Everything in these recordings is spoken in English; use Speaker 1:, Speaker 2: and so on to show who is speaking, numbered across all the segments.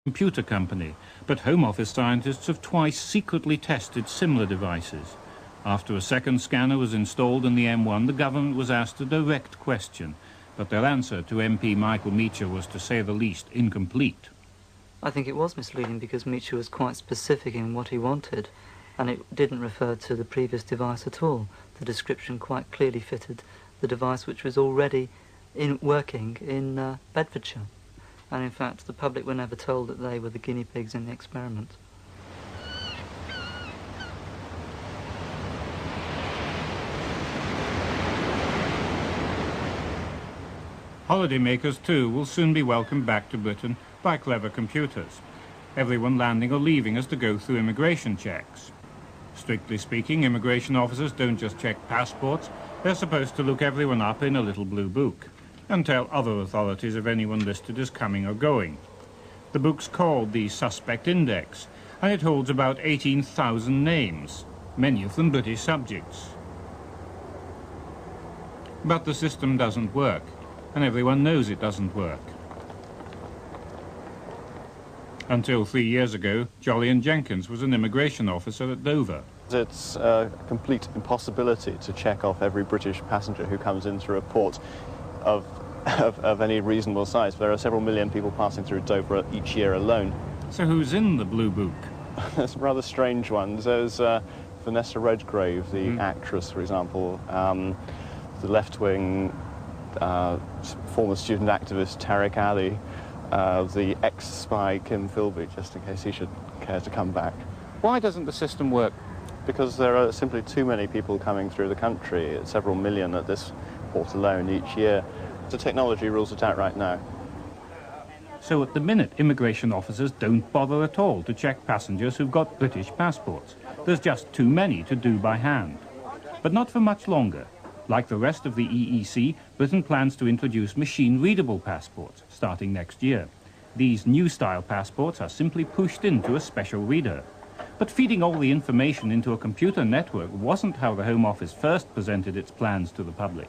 Speaker 1: computer company, but Home Office scientists have twice secretly tested similar devices. After a second scanner was installed in the M1, the government was asked a direct question, but their answer to MP Michael Meacher was, to say the least, incomplete.
Speaker 2: I think it was misleading because Meacher was quite specific in what he wanted, and it didn't refer to the previous device at all. The description quite clearly fitted the device which was already working in Bedfordshire. And in fact, the public were never told that they were the guinea pigs in the experiment.
Speaker 1: Holidaymakers, too, will soon be welcomed back to Britain by clever computers. Everyone landing or leaving has to go through immigration checks. Strictly speaking, immigration officers don't just check passports, they're supposed to look everyone up in a little blue book and tell other authorities of anyone listed as coming or going. The book's called the Suspect Index, and it holds about 18,000 names, many of them British subjects. But the system doesn't work, and everyone knows it doesn't work. Until 3 years ago, Jolyon Jenkins was an immigration officer at Dover.
Speaker 3: It's a complete impossibility to check off every British passenger who comes in through a port of any reasonable size. There are several million people passing through Dover each year alone.
Speaker 1: So who's in the Blue Book?
Speaker 3: There's rather strange ones. There's Vanessa Redgrave, the actress, for example, the left-wing former student activist Tariq Ali, the ex-spy Kim Philby, just in case he should care to come back.
Speaker 1: Why doesn't the system work?
Speaker 3: Because there are simply too many people coming through the country, several million at this port alone each year. The technology rules it out right now.
Speaker 1: So at the minute, immigration officers don't bother at all to check passengers who've got British passports. There's just too many to do by hand. But not for much longer. Like the rest of the EEC, Britain plans to introduce machine-readable passports starting next year. These new-style passports are simply pushed into a special reader. But feeding all the information into a computer network wasn't how the Home Office first presented its plans to the public.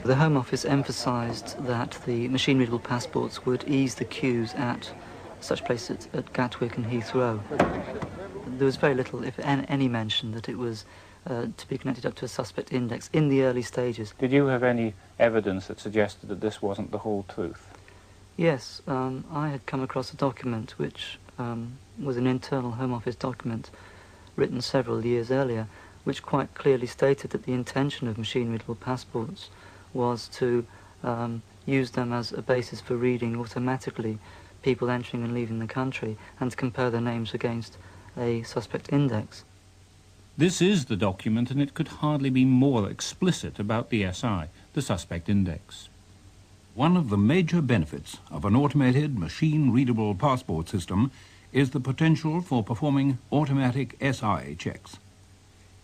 Speaker 2: The Home Office emphasised that the machine-readable passports would ease the queues at such places at Gatwick and Heathrow. There was very little, if any, mention that it was to be connected up to a suspect index in the early stages.
Speaker 1: Did you have any evidence that suggested that this wasn't the whole truth?
Speaker 2: Yes, I had come across a document which was an internal Home Office document written several years earlier, which quite clearly stated that the intention of machine-readable passports was to use them as a basis for reading automatically people entering and leaving the country and to compare their names against a suspect index.
Speaker 1: This is the document, and it could hardly be more explicit about the SI, the suspect index.
Speaker 4: One of the major benefits of an automated machine-readable passport system is the potential for performing automatic SI checks.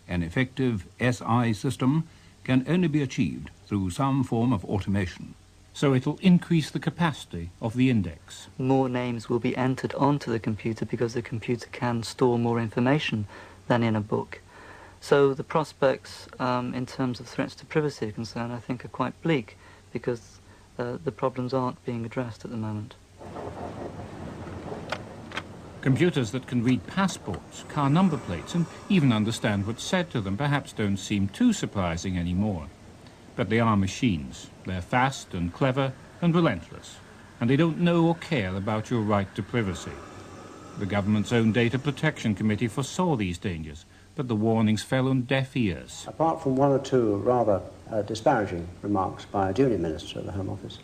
Speaker 4: An effective SI system can only be achieved through some form of automation.
Speaker 1: So it'll increase the capacity of the index.
Speaker 2: More names will be entered onto the computer because the computer can store more information than in a book. So the prospects in terms of threats to privacy are concerned, I think, are quite bleak because the problems aren't being addressed at the moment.
Speaker 1: Computers that can read passports, car number plates, and even understand what's said to them perhaps don't seem too surprising anymore. But they are machines. They're fast and clever and relentless, and they don't know or care about your right to privacy. The government's own Data Protection Committee foresaw these dangers, but the warnings fell on deaf ears.
Speaker 5: Apart from one or two rather disparaging remarks by a junior minister of the Home Office,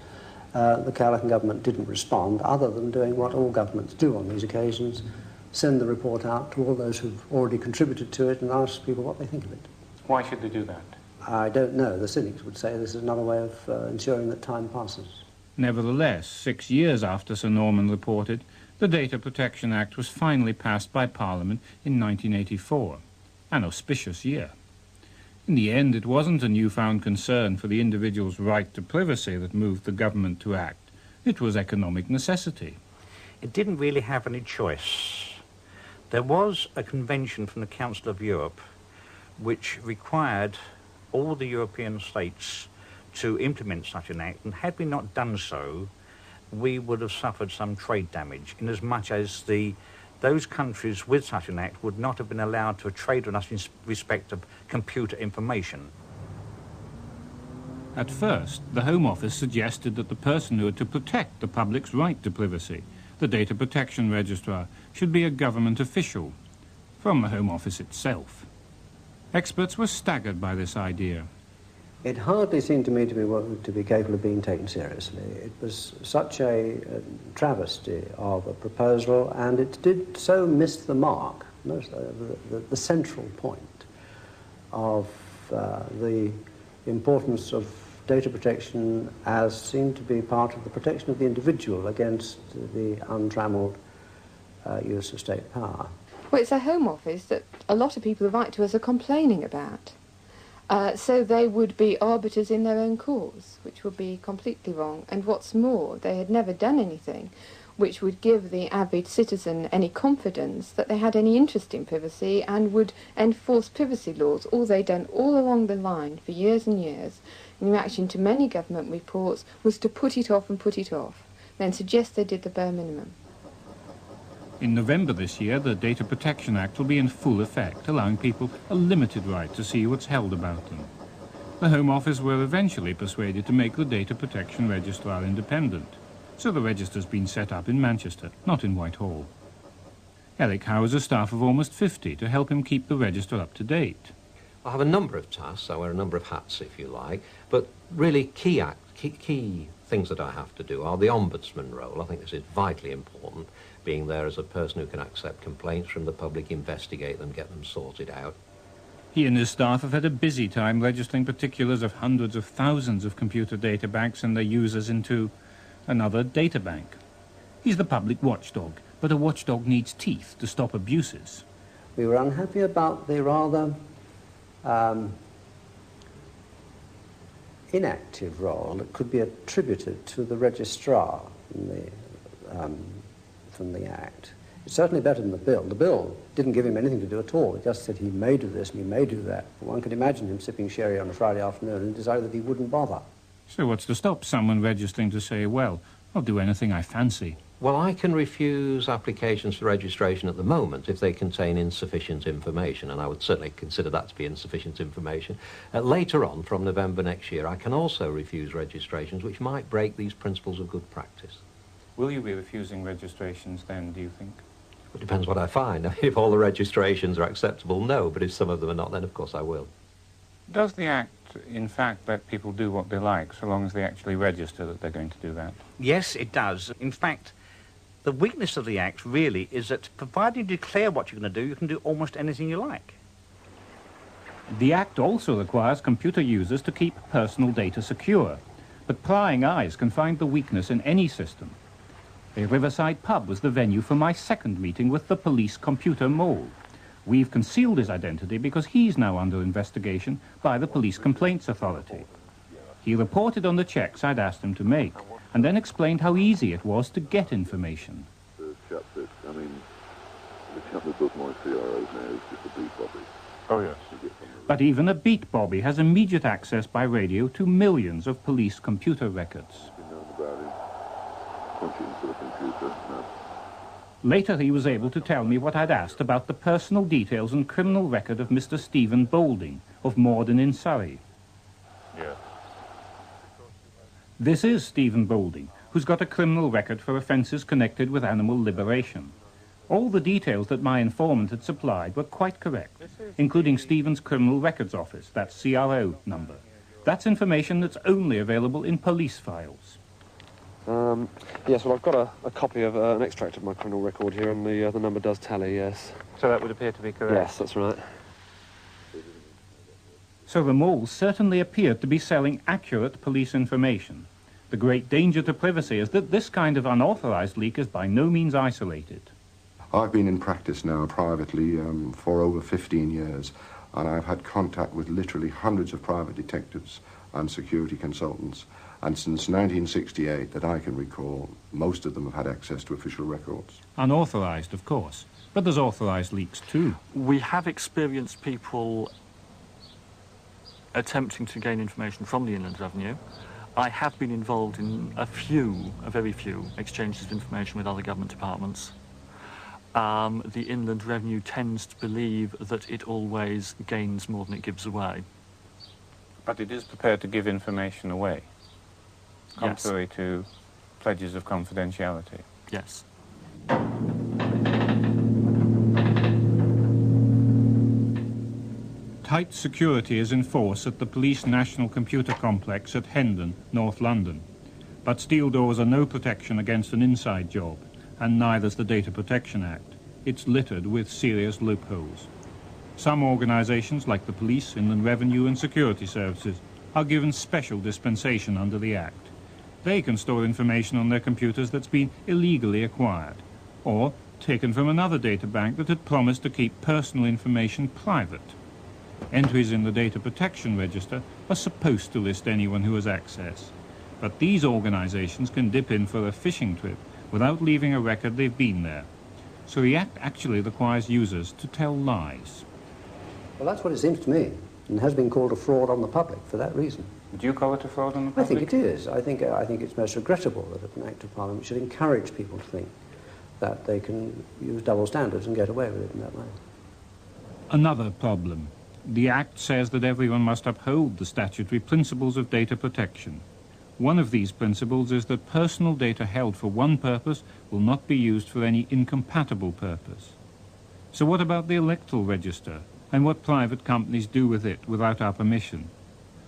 Speaker 5: the Callaghan government didn't respond, other than doing what all governments do on these occasions, send the report out to all those who've already contributed to it and ask people what they think of it.
Speaker 1: Why should they do that?
Speaker 5: I don't know. The cynics would say this is another way of ensuring that time passes.
Speaker 1: Nevertheless, 6 years after Sir Norman reported, the Data Protection Act was finally passed by Parliament in 1984, an auspicious year. In the end, it wasn't a newfound concern for the individual's right to privacy that moved the government to act. It was economic necessity.
Speaker 6: It didn't really have any choice. There was a convention from the Council of Europe which required all the European states to implement such an act, and had we not done so, we would have suffered some trade damage, in as much as those countries with such an act would not have been allowed to trade with us in respect of computer information.
Speaker 1: At first, the Home Office suggested that the person who had to protect the public's right to privacy, the Data Protection Registrar, should be a government official, from the Home Office itself. Experts were staggered by this idea.
Speaker 5: It hardly seemed to me to be capable of being taken seriously. It was such a travesty of a proposal, and it did so miss the mark, the central point of the importance of data protection as seen to be part of the protection of the individual against the untrammeled use of state power.
Speaker 7: Well, it's a Home Office that a lot of people who write to us are complaining about. So they would be arbiters in their own cause, which would be completely wrong. And what's more, they had never done anything which would give the average citizen any confidence that they had any interest in privacy and would enforce privacy laws. All they'd done all along the line for years and years, in reaction to many government reports, was to put it off and put it off, then suggest they did the bare minimum.
Speaker 1: In November this year, the Data Protection Act will be in full effect, allowing people a limited right to see what's held about them. The Home Office were eventually persuaded to make the Data Protection Registrar independent, so the register's been set up in Manchester, not in Whitehall. Eric Howe has a staff of almost 50 to help him keep the register up to date.
Speaker 8: I have a number of tasks, I wear a number of hats if you like, but really key things that I have to do are the ombudsman role. I think this is vitally important, being there as a person who can accept complaints from the public, investigate them, get them sorted out.
Speaker 1: He and his staff have had a busy time registering particulars of hundreds of thousands of computer data banks and their users into another data bank. He's the public watchdog, but a watchdog needs teeth to stop abuses.
Speaker 5: We were unhappy about the rather inactive role that could be attributed to the registrar from the Act. It's certainly better than the bill. The bill didn't give him anything to do at all. It just said he may do this and he may do that. One could imagine him sipping sherry on a Friday afternoon and decided that he wouldn't bother.
Speaker 1: So what's to stop someone registering to say, well, I'll do anything I fancy?
Speaker 8: Well, I can refuse applications for registration at the moment if they contain insufficient information, and I would certainly consider that to be insufficient information. Later on, from November next year, I can also refuse registrations which might break these principles of good practice.
Speaker 1: Will you be refusing registrations then, do you think?
Speaker 8: It depends what I find. If all the registrations are acceptable, no, but if some of them are not, then of course I will.
Speaker 1: Does the Act, in fact, let people do what they like, so long as they actually register that they're going to do that?
Speaker 6: Yes, it does. In fact, the weakness of the Act really is that provided you declare what you're going to do, you can do almost anything you like.
Speaker 1: The Act also requires computer users to keep personal data secure, but prying eyes can find the weakness in any system. A riverside pub was the venue for my second meeting with the police computer mole. We've concealed his identity because he's now under investigation by the Police Complaints Authority. He reported on the checks I'd asked him to make, and then explained how easy it was to get information.
Speaker 9: The chap that does my CROs now is just a beat Bobby.
Speaker 1: Oh, yes. But even a beat Bobby has immediate access by radio to millions of police computer records.
Speaker 9: Punch it into the computer, no.
Speaker 1: Later he was able to tell me what I'd asked about the personal details and criminal record of Mr. Stephen Boulding of Morden in Surrey.
Speaker 9: Yeah.
Speaker 1: This is Stephen Boulding, who's got a criminal record for offences connected with animal liberation. All the details that my informant had supplied were quite correct, including Stephen's Criminal Records Office, that CRO number. That's information that's only available in police files.
Speaker 10: Yes, well, I've got a copy of an extract of my criminal record here, and the number does tally, yes.
Speaker 1: So that would appear to be correct?
Speaker 10: Yes, that's right.
Speaker 1: So the mole certainly appeared to be selling accurate police information. The great danger to privacy is that this kind of unauthorised leak is by no means isolated.
Speaker 9: I've been in practice now privately for over 15 years, and I've had contact with literally hundreds of private detectives and security consultants. And since 1968, that I can recall, most of them have had access to official records.
Speaker 1: Unauthorised, of course, but there's authorised leaks too.
Speaker 11: We have experienced people attempting to gain information from the Inland Revenue. I have been involved in a very few exchanges of information with other government departments. The Inland Revenue tends to believe that it always gains more than it gives away.
Speaker 1: But it is prepared to give information away, contrary to pledges of confidentiality.
Speaker 11: Yes.
Speaker 1: Tight security is in force at the Police National Computer Complex at Hendon, North London. But steel doors are no protection against an inside job, and neither's the Data Protection Act. It's littered with serious loopholes. Some organisations, like the police, Inland Revenue and security services, are given special dispensation under the Act. They can store information on their computers that's been illegally acquired, or taken from another data bank that had promised to keep personal information private. Entries in the Data Protection Register are supposed to list anyone who has access. But these organisations can dip in for a fishing trip without leaving a record they've been there. So the Act actually requires users to tell lies.
Speaker 5: Well, that's what it seems to me, and has been called a fraud on the public for that reason.
Speaker 1: Would you call it a fraud on the public?
Speaker 5: I think it is. I think it's most regrettable that an Act of Parliament should encourage people to think that they can use double standards and get away with it in that way.
Speaker 1: Another problem. The Act says that everyone must uphold the statutory principles of data protection. One of these principles is that personal data held for one purpose will not be used for any incompatible purpose. So what about the electoral register, and what private companies do with it without our permission?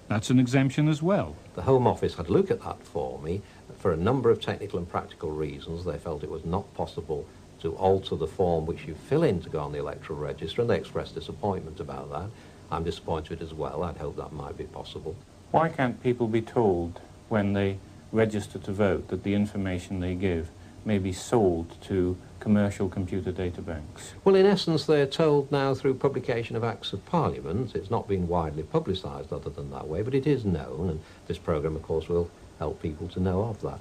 Speaker 1: That's an exemption as well.
Speaker 8: The Home Office had a look at that for me. For a number of technical and practical reasons, they felt it was not possible to alter the form which you fill in to go on the electoral register, and they expressed disappointment about that. I'm disappointed as well. I'd hope that might be possible.
Speaker 1: Why can't people be told when they register to vote that the information they give may be sold to commercial computer data banks?
Speaker 8: Well, in essence, they're told now through publication of Acts of Parliament. It's not been widely publicised other than that way, but it is known, and this programme, of course, will help people to know of that.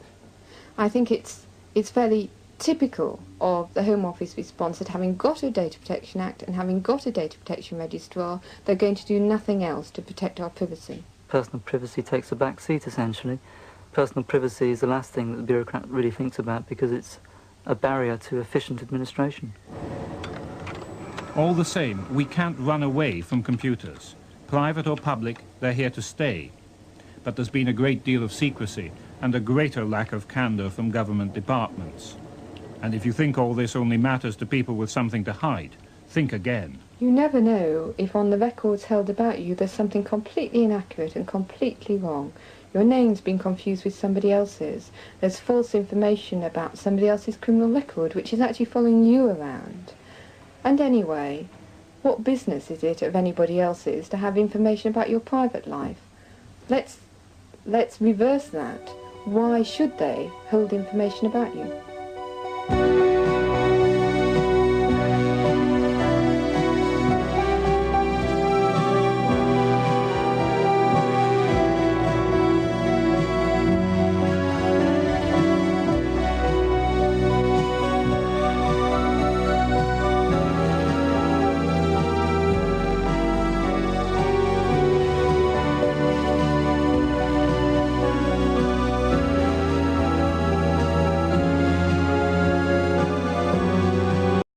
Speaker 7: I think it's fairly typical of the Home Office response that having got a Data Protection Act and having got a Data Protection Registrar, they're going to do nothing else to protect our privacy.
Speaker 2: Personal privacy takes a back seat, essentially. Personal privacy is the last thing that the bureaucrat really thinks about because it's a barrier to efficient administration.
Speaker 1: All the same, we can't run away from computers. Private or public, they're here to stay. But there's been a great deal of secrecy and a greater lack of candour from government departments. And if you think all this only matters to people with something to hide, think again.
Speaker 7: You never know if on the records held about you there's something completely inaccurate and completely wrong. Your name's been confused with somebody else's. There's false information about somebody else's criminal record which is actually following you around. And anyway, what business is it of anybody else's to have information about your private life? Let's reverse that. Why should they hold information about you?